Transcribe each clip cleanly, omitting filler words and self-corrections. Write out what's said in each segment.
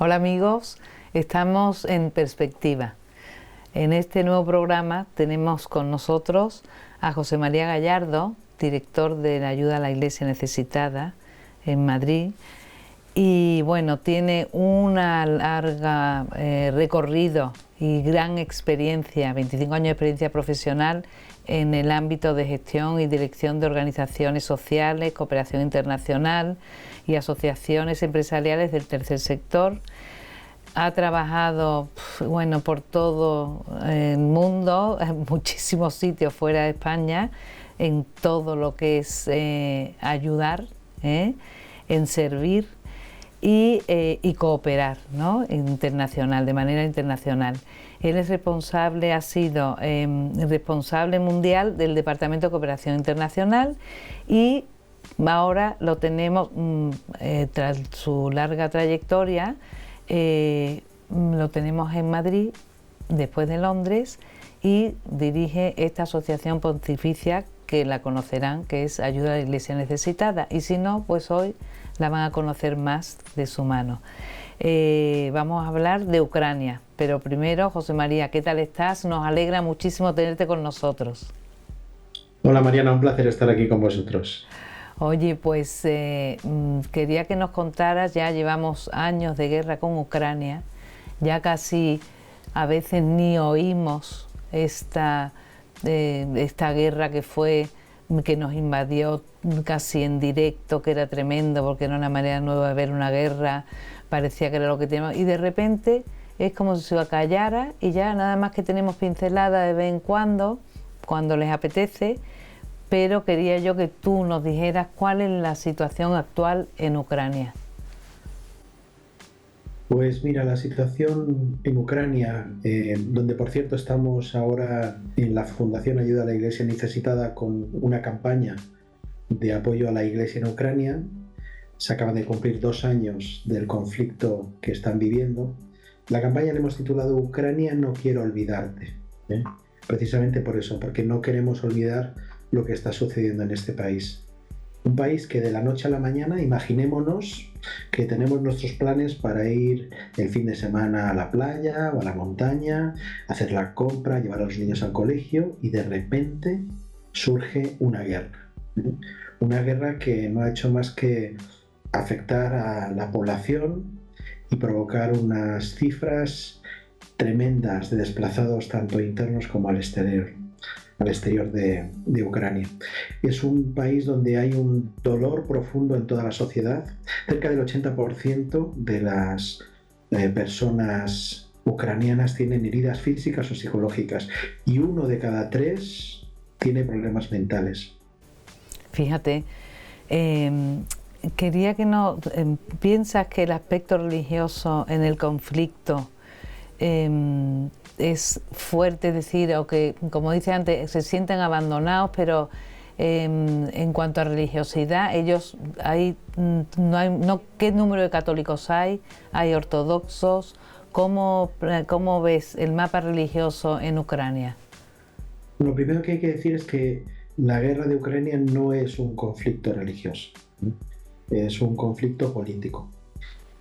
Hola amigos, estamos en Perspectiva. En este nuevo programa tenemos con nosotros a José María Gallardo, director de la Ayuda a la Iglesia Necesitada en Madrid. Y bueno, tiene una larga recorrido y gran experiencia, 25 años de experiencia profesional en el ámbito de gestión y dirección de organizaciones sociales, cooperación internacional y asociaciones empresariales del tercer sector. Ha trabajado por todo el mundo, en muchísimos sitios fuera de España, en todo lo que es ayudar, en servir y cooperar, ¿no? De manera internacional. Él es responsable, ha sido responsable mundial del Departamento de Cooperación Internacional y ahora lo tenemos, tras su larga trayectoria, lo tenemos en Madrid, después de Londres, y dirige esta asociación pontificia que la conocerán, que es Ayuda a la Iglesia Necesitada, y si no, pues hoy la van a conocer más de su mano. Vamos a hablar de Ucrania, pero primero, José María, ¿qué tal estás? Nos alegra muchísimo tenerte con nosotros. Hola Mariana, un placer estar aquí con vosotros. Oye, pues quería que nos contaras, ya llevamos años de guerra con Ucrania, ya casi a veces ni oímos esta guerra que nos invadió casi en directo, que era tremendo porque era una manera nueva de ver una guerra, parecía que era lo que teníamos, y de repente es como si se acallara y ya nada más que tenemos pinceladas de vez en cuando les apetece, pero quería yo que tú nos dijeras cuál es la situación actual en Ucrania. Pues mira, la situación en Ucrania, donde por cierto estamos ahora en la Fundación Ayuda a la Iglesia Necesitada con una campaña de apoyo a la Iglesia en Ucrania. Se acaban de cumplir 2 años del conflicto que están viviendo. La campaña le hemos titulado Ucrania no quiero olvidarte, ¿eh? Precisamente por eso, porque no queremos olvidar lo que está sucediendo en este país. Un país que de la noche a la mañana, imaginémonos que tenemos nuestros planes para ir el fin de semana a la playa o a la montaña, hacer la compra, llevar a los niños al colegio y de repente surge una guerra. Una guerra que no ha hecho más que afectar a la población y provocar unas cifras tremendas de desplazados tanto internos como al exterior de Ucrania. Es un país donde hay un dolor profundo en toda la sociedad. Cerca del 80% de las personas ucranianas tienen heridas físicas o psicológicas y 1 de cada 3 tiene problemas mentales. Fíjate, quería que no piensas que el aspecto religioso en el conflicto es fuerte decir, o que, como dice antes, se sienten abandonados, pero en cuanto a religiosidad, ¿qué número de católicos hay? ¿Hay ortodoxos? ¿Cómo ves el mapa religioso en Ucrania? Lo primero que hay que decir es que la guerra de Ucrania no es un conflicto religioso, es un conflicto político.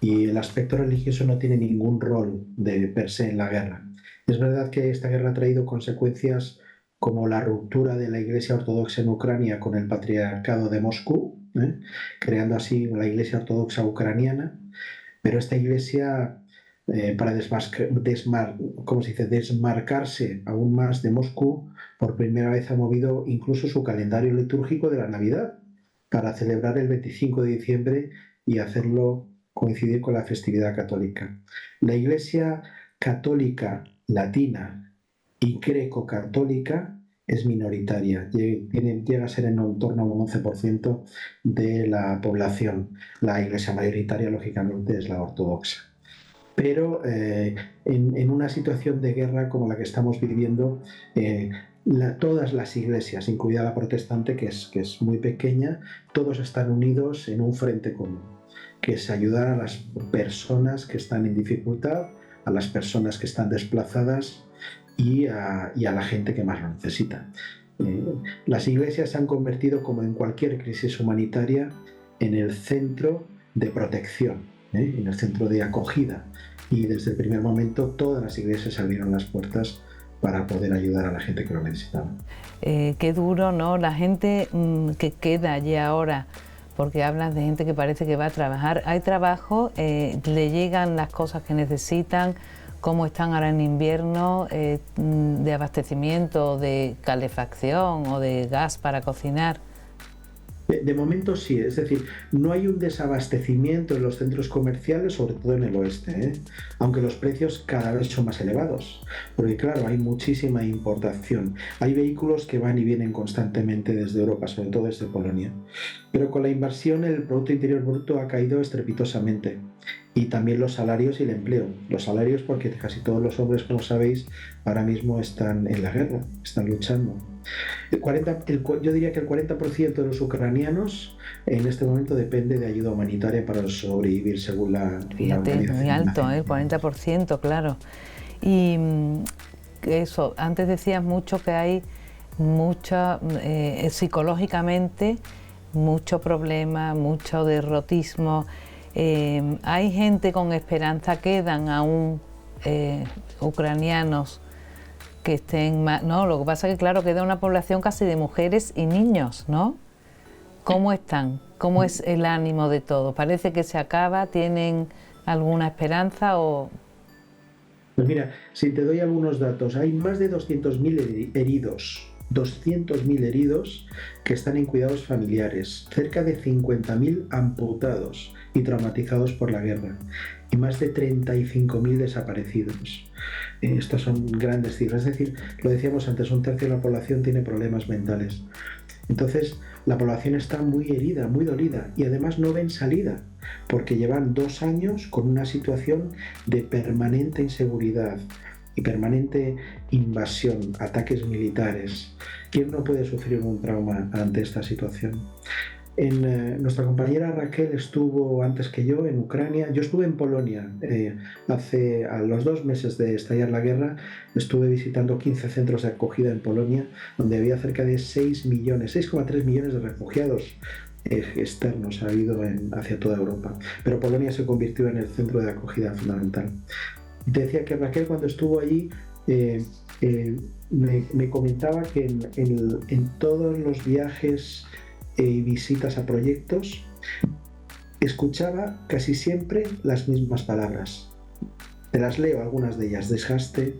Y el aspecto religioso no tiene ningún rol de per se en la guerra. Es verdad que esta guerra ha traído consecuencias como la ruptura de la Iglesia Ortodoxa en Ucrania con el Patriarcado de Moscú, creando así la Iglesia Ortodoxa ucraniana, pero esta Iglesia, para ¿cómo se dice?, desmarcarse aún más de Moscú, por primera vez ha movido incluso su calendario litúrgico de la Navidad para celebrar el 25 de diciembre y hacerlo coincidir con la festividad católica. La Iglesia católica latina y greco-católica es minoritaria, llega a ser en torno a un 11% de la población. La Iglesia mayoritaria, lógicamente, es la ortodoxa. Pero en una situación de guerra como la que estamos viviendo, todas las iglesias, incluida la protestante, que es muy pequeña, todos están unidos en un frente común, que es ayudar a las personas que están en dificultad, a las personas que están desplazadas y a la gente que más lo necesita. Las iglesias se han convertido, como en cualquier crisis humanitaria, en el centro de protección. en el centro de acogida. Y desde el primer momento todas las iglesias abrieron las puertas para poder ayudar a la gente que lo necesitaba. Qué duro, ¿no? La gente que queda allí ahora, porque hablas de gente que parece que va a trabajar. ¿Hay trabajo? ¿Le llegan las cosas que necesitan? ¿Cómo están ahora en invierno? ¿De abastecimiento, de calefacción o de gas para cocinar? De momento sí, es decir, no hay un desabastecimiento en los centros comerciales, sobre todo en el oeste, aunque los precios cada vez son más elevados, porque claro, hay muchísima importación. Hay vehículos que van y vienen constantemente desde Europa, sobre todo desde Polonia, pero con la invasión el Producto Interior Bruto ha caído estrepitosamente y también los salarios y el empleo. Los salarios porque casi todos los hombres, como sabéis, ahora mismo están en la guerra, están luchando. Yo diría que el 40% de los ucranianos en este momento depende de ayuda humanitaria para sobrevivir, según la Fíjate, Organización muy alto, Mundial. el 40%, claro. Y eso, antes decías mucho que hay mucha, psicológicamente, mucho problema, mucho derrotismo. Hay gente con esperanza, quedan aún ucranianos que estén más, no, lo que pasa es que claro, queda una población casi de mujeres y niños, ¿no? ¿Cómo están? ¿Cómo es el ánimo de todos? ¿Parece que se acaba? ¿Tienen alguna esperanza o...? Pues mira, si te doy algunos datos, hay más de 200.000 heridos, 200.000 heridos que están en cuidados familiares, cerca de 50.000 amputados y traumatizados por la guerra y más de 35.000 desaparecidos. Estas son grandes cifras, es decir, lo decíamos antes, un tercio de la población tiene problemas mentales. Entonces, la población está muy herida, muy dolida y además no ven salida porque llevan 2 años con una situación de permanente inseguridad y permanente invasión, ataques militares. ¿Quién no puede sufrir un trauma ante esta situación? Nuestra compañera Raquel estuvo antes que yo en Ucrania. Yo estuve en Polonia a los 2 meses de estallar la guerra. Estuve visitando 15 centros de acogida en Polonia, donde había cerca de 6 millones, 6,3 millones de refugiados externos ha habido hacia toda Europa. Pero Polonia se convirtió en el centro de acogida fundamental. Y te decía que Raquel, cuando estuvo allí, me comentaba que en todos los viajes y visitas a proyectos, escuchaba casi siempre las mismas palabras. Te las leo, algunas de ellas: desgaste,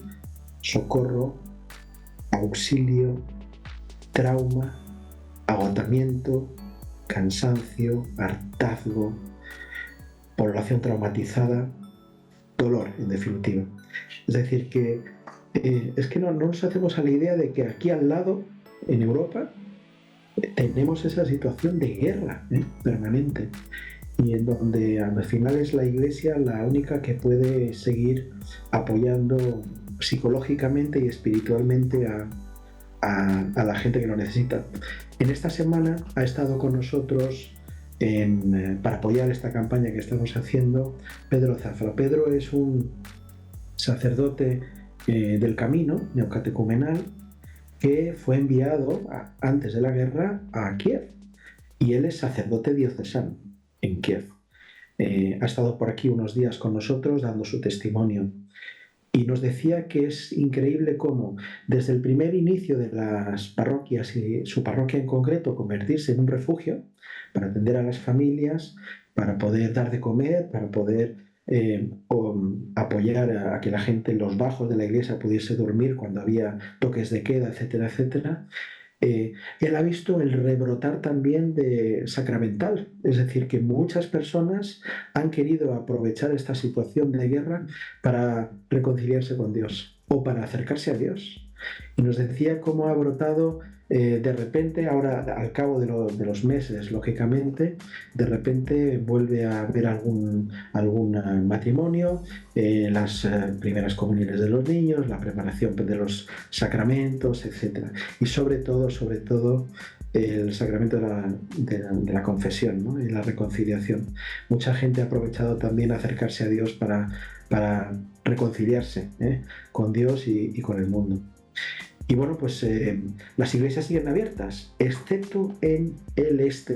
socorro, auxilio, trauma, agotamiento, cansancio, hartazgo, población traumatizada, dolor, en definitiva. Es decir, que es que no nos hacemos a la idea de que aquí al lado, en Europa, tenemos esa situación de guerra permanente y en donde al final es la Iglesia la única que puede seguir apoyando psicológicamente y espiritualmente a la gente que lo necesita. En esta semana ha estado con nosotros para apoyar esta campaña que estamos haciendo Pedro Zafra. Pedro es un sacerdote del camino neocatecumenal que fue enviado antes de la guerra a Kiev, y él es sacerdote diocesano en Kiev. Ha estado por aquí unos días con nosotros dando su testimonio y nos decía que es increíble cómo desde el primer inicio de las parroquias y su parroquia en concreto convertirse en un refugio para atender a las familias, para poder dar de comer, para poder apoyar a que la gente en los bajos de la iglesia pudiese dormir cuando había toques de queda, etcétera, etcétera. Él ha visto el rebrotar también de sacramental, es decir, que muchas personas han querido aprovechar esta situación de guerra para reconciliarse con Dios o para acercarse a Dios. Y nos decía cómo ha brotado de repente, ahora al cabo de los meses, lógicamente, de repente vuelve a haber algún matrimonio, las primeras comuniones de los niños, la preparación de los sacramentos, etc. Y sobre todo, el sacramento de la confesión, ¿no? Y la reconciliación. Mucha gente ha aprovechado también acercarse a Dios para reconciliarse con Dios y con el mundo. Y bueno, pues las iglesias siguen abiertas, excepto en el este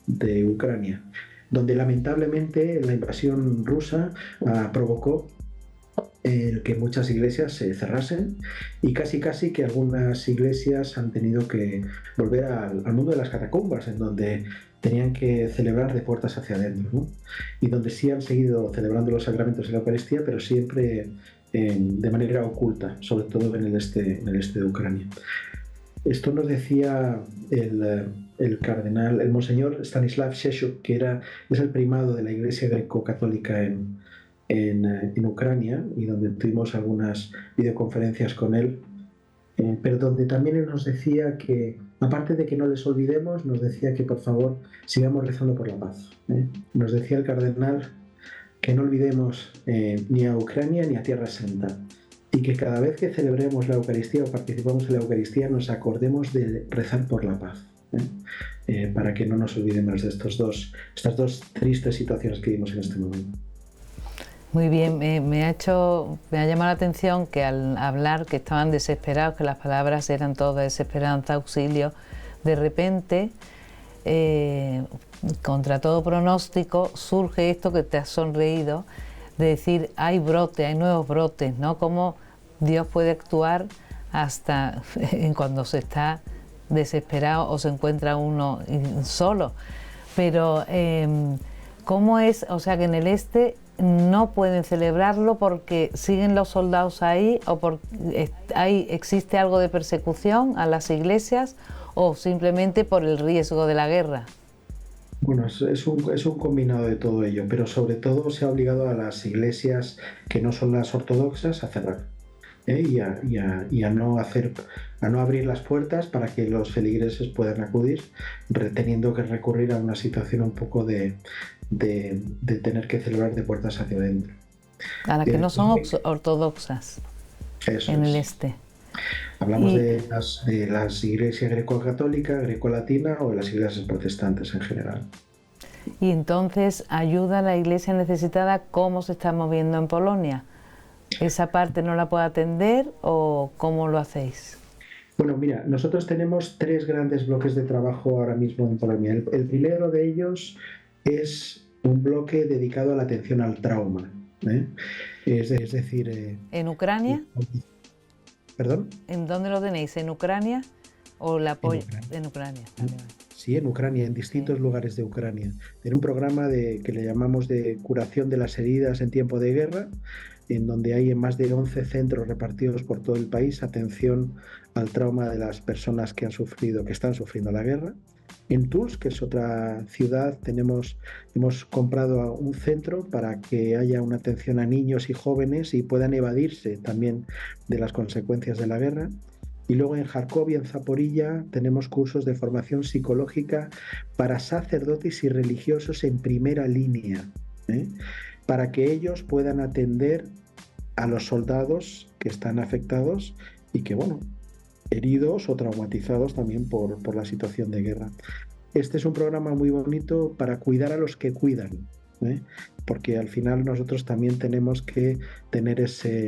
de Ucrania. donde lamentablemente la invasión rusa provocó el que muchas iglesias se cerrasen y casi que algunas iglesias han tenido que volver al mundo de las catacumbas, en donde tenían que celebrar de puertas hacia adentro, ¿no? Y donde sí han seguido celebrando los sacramentos y la Eucaristía, pero siempre de manera oculta, sobre todo en el este de Ucrania. Esto nos decía el cardenal, el monseñor Stanislav Sheshuk, que es el primado de la Iglesia greco-católica en Ucrania, y donde tuvimos algunas videoconferencias con él, pero donde también él nos decía que, aparte de que no les olvidemos, nos decía que por favor sigamos rezando por la paz. Nos decía el cardenal que no olvidemos ni a Ucrania ni a Tierra Santa, y que cada vez que celebremos la Eucaristía o participamos en la Eucaristía nos acordemos de rezar por la paz, para que no nos olvidemos de estas dos tristes situaciones que vivimos en este momento. Muy bien, me ha llamado la atención que al hablar que estaban desesperados, que las palabras eran todas desesperanza, auxilio, de repente, contra todo pronóstico, surge esto que te has sonreído, de decir, hay nuevos brotes, ¿no? Cómo Dios puede actuar hasta cuando se está desesperado o se encuentra uno solo. Pero, ¿cómo es? O sea, que en el este no pueden celebrarlo porque siguen los soldados ahí, o porque existe algo de persecución a las iglesias, o simplemente por el riesgo de la guerra. Bueno, es un combinado de todo ello, pero sobre todo se ha obligado a las iglesias que no son las ortodoxas a cerrar, y a no abrir las puertas para que los feligreses puedan acudir, teniendo que recurrir a una situación un poco de tener que celebrar de puertas hacia adentro. A las que no son ortodoxas en el este. Hablamos de las iglesias greco-católica, greco-latina o de las iglesias protestantes en general. Y entonces, ¿ayuda a la iglesia necesitada cómo se está moviendo en Polonia? ¿Esa parte no la puede atender o cómo lo hacéis? Bueno, mira, nosotros tenemos 3 grandes bloques de trabajo ahora mismo en Polonia. El primero de ellos es un bloque dedicado a la atención al trauma, es decir... ¿En Ucrania? ¿Perdón? ¿En dónde lo tenéis? ¿En Ucrania o la apoyo? En Ucrania. Sí, en Ucrania, en distintos lugares de Ucrania. Tiene un programa que le llamamos de curación de las heridas en tiempo de guerra, en donde hay en más de 11 centros repartidos por todo el país atención al trauma de las personas que están sufriendo la guerra. En Tours, que es otra ciudad, hemos comprado un centro para que haya una atención a niños y jóvenes y puedan evadirse también de las consecuencias de la guerra. Y luego en Kharkov y en Zaporilla tenemos cursos de formación psicológica para sacerdotes y religiosos en primera línea, para que ellos puedan atender a los soldados que están afectados y que, bueno, heridos o traumatizados también por la situación de guerra. Este es un programa muy bonito para cuidar a los que cuidan, porque al final nosotros también tenemos que tener esa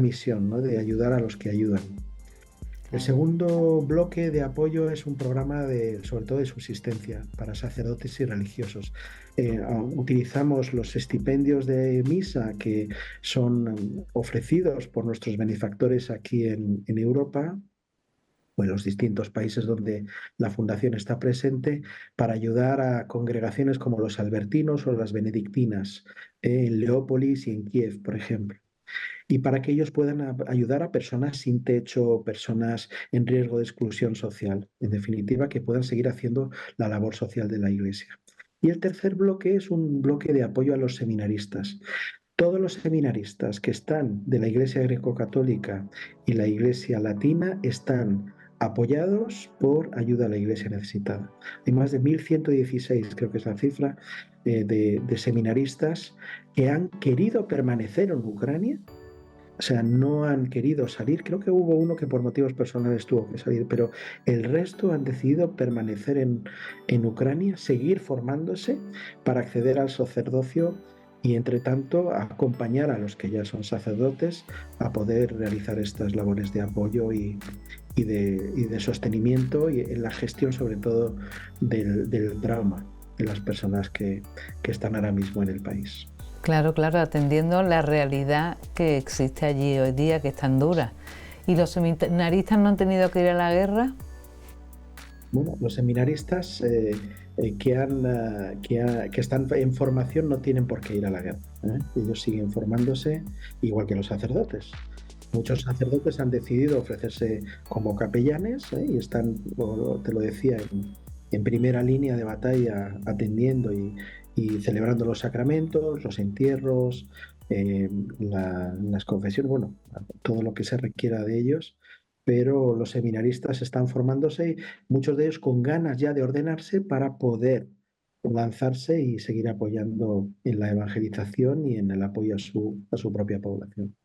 misión, ¿no?, de ayudar a los que ayudan. El segundo bloque de apoyo es un programa sobre todo de subsistencia para sacerdotes y religiosos. Utilizamos los estipendios de misa que son ofrecidos por nuestros benefactores aquí en Europa o en los distintos países donde la fundación está presente, para ayudar a congregaciones como los albertinos o las benedictinas, en Leópolis y en Kiev, por ejemplo. Y para que ellos puedan ayudar a personas sin techo, personas en riesgo de exclusión social, en definitiva, que puedan seguir haciendo la labor social de la Iglesia. Y el tercer bloque es un bloque de apoyo a los seminaristas. Todos los seminaristas que están de la Iglesia greco-católica y la Iglesia latina están apoyados por ayuda a la Iglesia necesitada. Hay más de 1.116, creo que es la cifra, de seminaristas que han querido permanecer en Ucrania. O sea, no han querido salir. Creo que hubo uno que por motivos personales tuvo que salir, pero el resto han decidido permanecer en Ucrania, seguir formándose para acceder al sacerdocio y entre tanto acompañar a los que ya son sacerdotes a poder realizar estas labores de apoyo y de sostenimiento y en la gestión sobre todo del trauma de las personas que están ahora mismo en el país. Claro, claro, atendiendo la realidad que existe allí hoy día, que es tan dura. ¿Y los seminaristas no han tenido que ir a la guerra? Bueno, los seminaristas que están en formación no tienen por qué ir a la guerra, ¿eh? Ellos siguen formándose igual que los sacerdotes. Muchos sacerdotes han decidido ofrecerse como capellanes, ¿eh? Y están, te lo decía, en primera línea de batalla atendiendo y celebrando los sacramentos, los entierros, las confesiones, bueno, todo lo que se requiera de ellos, pero los seminaristas están formándose, muchos de ellos con ganas ya de ordenarse para poder lanzarse y seguir apoyando en la evangelización y en el apoyo a su propia población.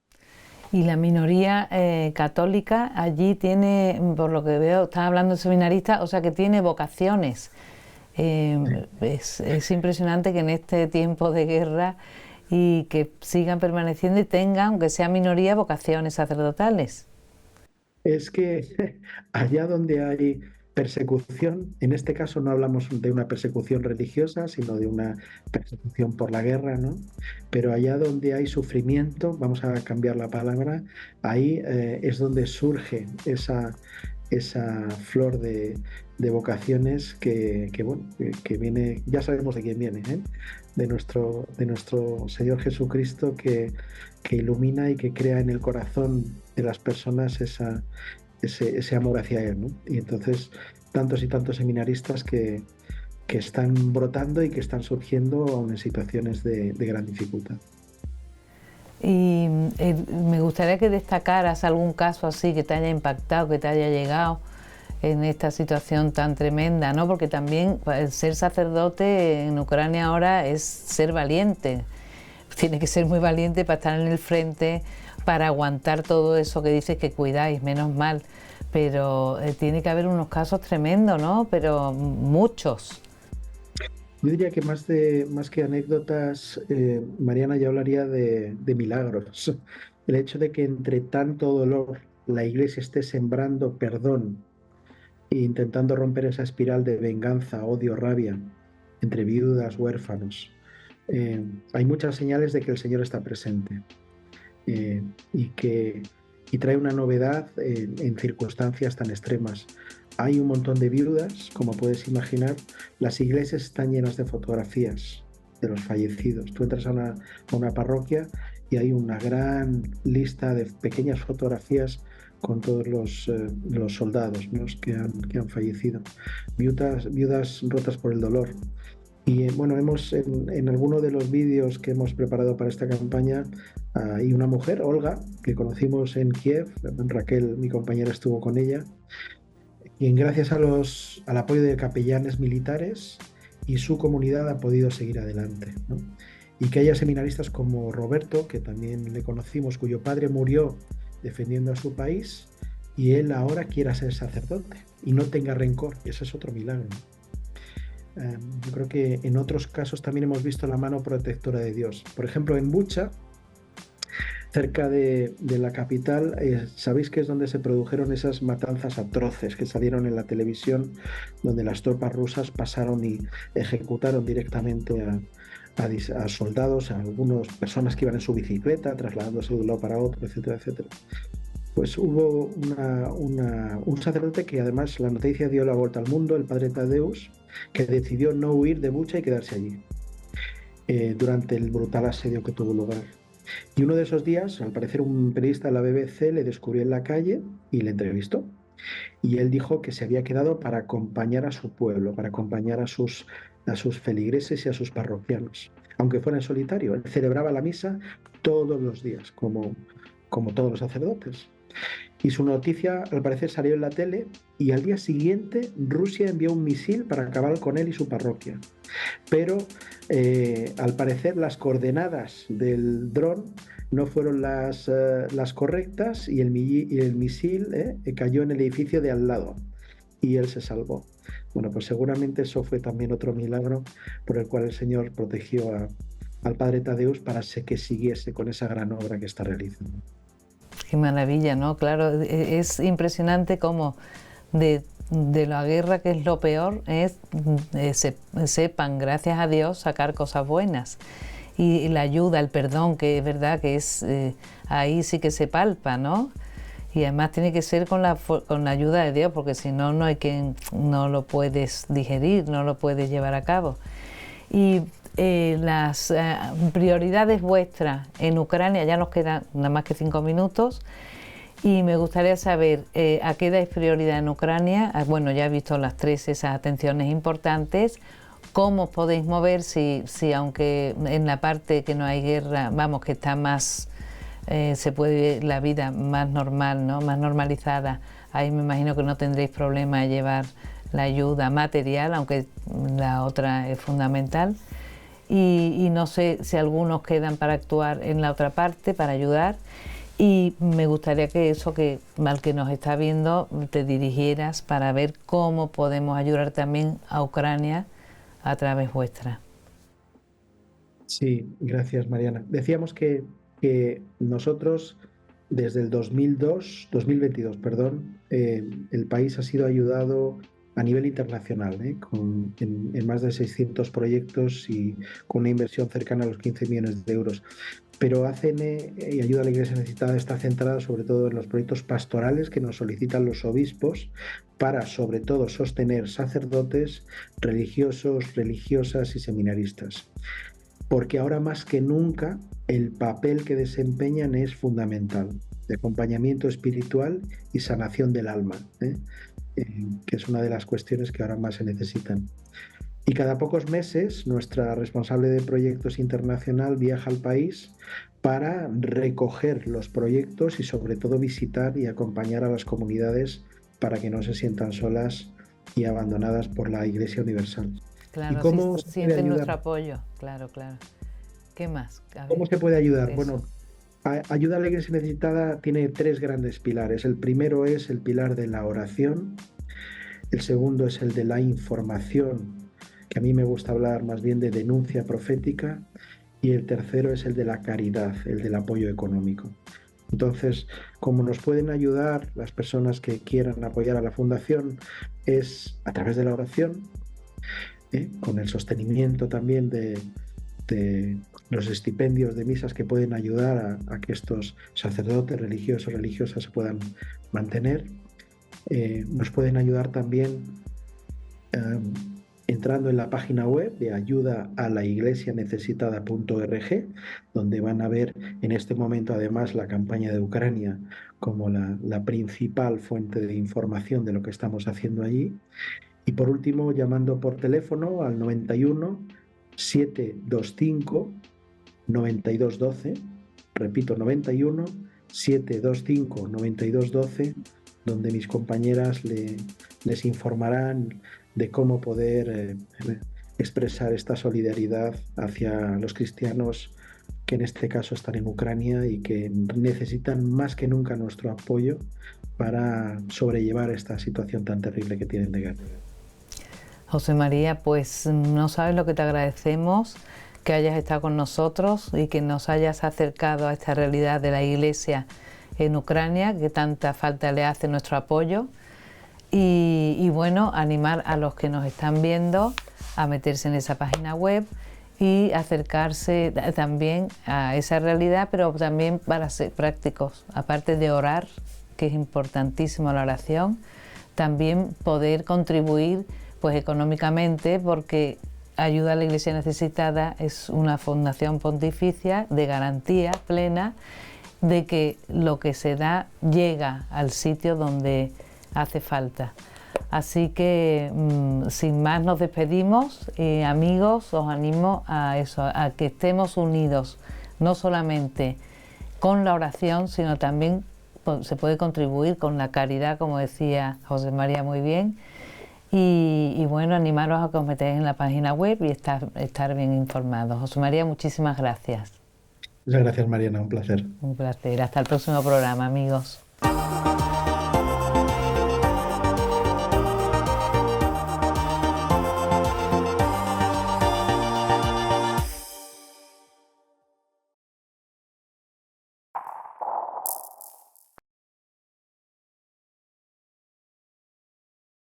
Y la minoría católica allí tiene, por lo que veo, estás hablando de seminaristas, o sea que tiene vocaciones. Es impresionante que en este tiempo de guerra y que sigan permaneciendo y tengan, aunque sea minoría, vocaciones sacerdotales. Es que allá donde hay persecución, en este caso no hablamos de una persecución religiosa, sino de una persecución por la guerra, ¿no? Pero allá donde hay sufrimiento, vamos a cambiar la palabra, ahí es donde surge esa flor de vocaciones bueno, que viene, ya sabemos de quién viene, ¿eh? De nuestro Señor Jesucristo que ilumina y que crea en el corazón de las personas ese amor hacia Él, ¿no? Y entonces tantos y tantos seminaristas que están brotando y que están surgiendo aún en situaciones de gran dificultad. Y me gustaría que destacaras algún caso así que te haya impactado, que te haya llegado en esta situación tan tremenda, ¿no? Porque también el ser sacerdote en Ucrania ahora es ser valiente. Tiene que ser muy valiente para estar en el frente, para aguantar todo eso que dices que cuidáis, menos mal. Pero tiene que haber unos casos tremendos, ¿no? Pero muchos. Yo diría que más que anécdotas, Mariana, yo hablaría de milagros. El hecho de que entre tanto dolor la Iglesia esté sembrando perdón e intentando romper esa espiral de venganza, odio, rabia entre viudas, huérfanos. Hay muchas señales de que el Señor está presente eh, y trae una novedad en circunstancias tan extremas. Hay un montón de viudas, como puedes imaginar. Las iglesias están llenas de fotografías de los fallecidos. Tú entras a una parroquia y hay una gran lista de pequeñas fotografías con todos los soldados, ¿no?, que han fallecido. Viudas rotas por el dolor. Y bueno, hemos en alguno de los vídeos que hemos preparado para esta campaña, hay una mujer, Olga, que conocimos en Kiev. Raquel, mi compañera, estuvo con ella. Y gracias al apoyo de capellanes militares y su comunidad ha podido seguir adelante, ¿no? Y que haya seminaristas como Roberto, que también le conocimos, cuyo padre murió defendiendo a su país y él ahora quiera ser sacerdote y no tenga rencor. Ese es otro milagro. Yo creo que en otros casos también hemos visto la mano protectora de Dios. Por ejemplo, en Bucha, cerca de la capital, sabéis que es donde se produjeron esas matanzas atroces que salieron en la televisión, donde las tropas rusas pasaron y ejecutaron directamente a soldados, a algunas personas que iban en su bicicleta, trasladándose de un lado para otro, etcétera, etcétera. Pues hubo un sacerdote que además la noticia dio la vuelta al mundo, el padre Tadeusz, que decidió no huir de Bucha y quedarse allí durante el brutal asedio que tuvo lugar. Y uno de esos días, al parecer, un periodista de la BBC le descubrió en la calle y le entrevistó. Y él dijo que se había quedado para acompañar a su pueblo, para acompañar a sus feligreses y a sus parroquianos. Aunque fuera en solitario, él celebraba la misa todos los días, como todos los sacerdotes. Y su noticia, al parecer, salió en la tele y al día siguiente Rusia envió un misil para acabar con él y su parroquia. Pero al parecer las coordenadas del dron no fueron las correctas y el misil cayó en el edificio de al lado y él se salvó. Bueno, pues seguramente eso fue también otro milagro por el cual el Señor protegió al padre Tadeusz para que siguiese con esa gran obra que está realizando. Qué maravilla, ¿no? Claro, es impresionante cómo de la guerra, que es lo peor, sepan, gracias a Dios, sacar cosas buenas. Y la ayuda, el perdón, que es verdad que es ahí sí que se palpa, ¿no? Y además tiene que ser con la ayuda de Dios, porque si no, no lo puedes digerir, no lo puedes llevar a cabo. Y las prioridades vuestras en Ucrania, ya nos quedan nada más que 5 minutos, y me gustaría saber a qué dais prioridad en Ucrania. Bueno, ya he visto las 3 esas atenciones importantes. ¿Cómo podéis mover si aunque en la parte que no hay guerra, vamos, que está más, se puede vivir la vida más normal, ¿no? Más normalizada? Ahí me imagino que no tendréis problema de llevar la ayuda material, aunque la otra es fundamental. Y no sé si algunos quedan para actuar en la otra parte, para ayudar. Y me gustaría que al que nos está viendo, te dirigieras para ver cómo podemos ayudar también a Ucrania a través vuestra. Sí, gracias, Mariana. Decíamos que nosotros desde el 2022, perdón, el país ha sido ayudado a nivel internacional, en más de 600 proyectos y con una inversión cercana a los 15 millones de euros. Pero ACN y Ayuda a la Iglesia Necesitada está centrada sobre todo en los proyectos pastorales que nos solicitan los obispos para, sobre todo, sostener sacerdotes, religiosos, religiosas y seminaristas. Porque ahora más que nunca el papel que desempeñan es fundamental, de acompañamiento espiritual y sanación del alma, que es una de las cuestiones que ahora más se necesitan. Y cada pocos meses nuestra responsable de proyectos internacional viaja al país para recoger los proyectos y sobre todo visitar y acompañar a las comunidades para que no se sientan solas y abandonadas por la Iglesia Universal. Claro, ¿Y cómo si sienten nuestro apoyo, claro. ¿Qué más? ¿Cómo se puede ayudar? Eso. Bueno, Ayuda a la Iglesia Necesitada tiene 3 grandes pilares. El primero es el pilar de la oración, el segundo es el de la información, que a mí me gusta hablar más bien de denuncia profética, y el tercero es el de la caridad, el del apoyo económico. Entonces, como nos pueden ayudar las personas que quieran apoyar a la Fundación es a través de la oración, con el sostenimiento también de los estipendios de misas que pueden ayudar a que estos sacerdotes, religiosos, religiosas se puedan mantener. Nos pueden ayudar también entrando en la página web de ayudaalaiglesianecesitada.org, donde van a ver en este momento además la campaña de Ucrania como la principal fuente de información de lo que estamos haciendo allí. Y por último, llamando por teléfono al 91 725 9212, repito, 91 725 9212, donde mis compañeras les informarán de cómo poder expresar esta solidaridad hacia los cristianos que en este caso están en Ucrania y que necesitan más que nunca nuestro apoyo para sobrellevar esta situación tan terrible que tienen de guerra. José María, pues no sabes lo que te agradecemos, que hayas estado con nosotros y que nos hayas acercado a esta realidad de la Iglesia en Ucrania, que tanta falta le hace nuestro apoyo. Y bueno, animar a los que nos están viendo a meterse en esa página web y acercarse también a esa realidad, pero también para ser prácticos, aparte de orar, que es importantísimo la oración, también poder contribuir pues económicamente, porque Ayuda a la Iglesia Necesitada es una fundación pontificia de garantía plena de que lo que se da llega al sitio donde hace falta. Así que sin más nos despedimos, amigos, os animo a eso, a que estemos unidos, no solamente con la oración, sino también se puede contribuir con la caridad, como decía José María muy bien. Y bueno, animaros a que os metáis en la página web y estar bien informados. José María, muchísimas gracias. Muchas gracias, Mariana, un placer. Un placer. Hasta el próximo programa, amigos.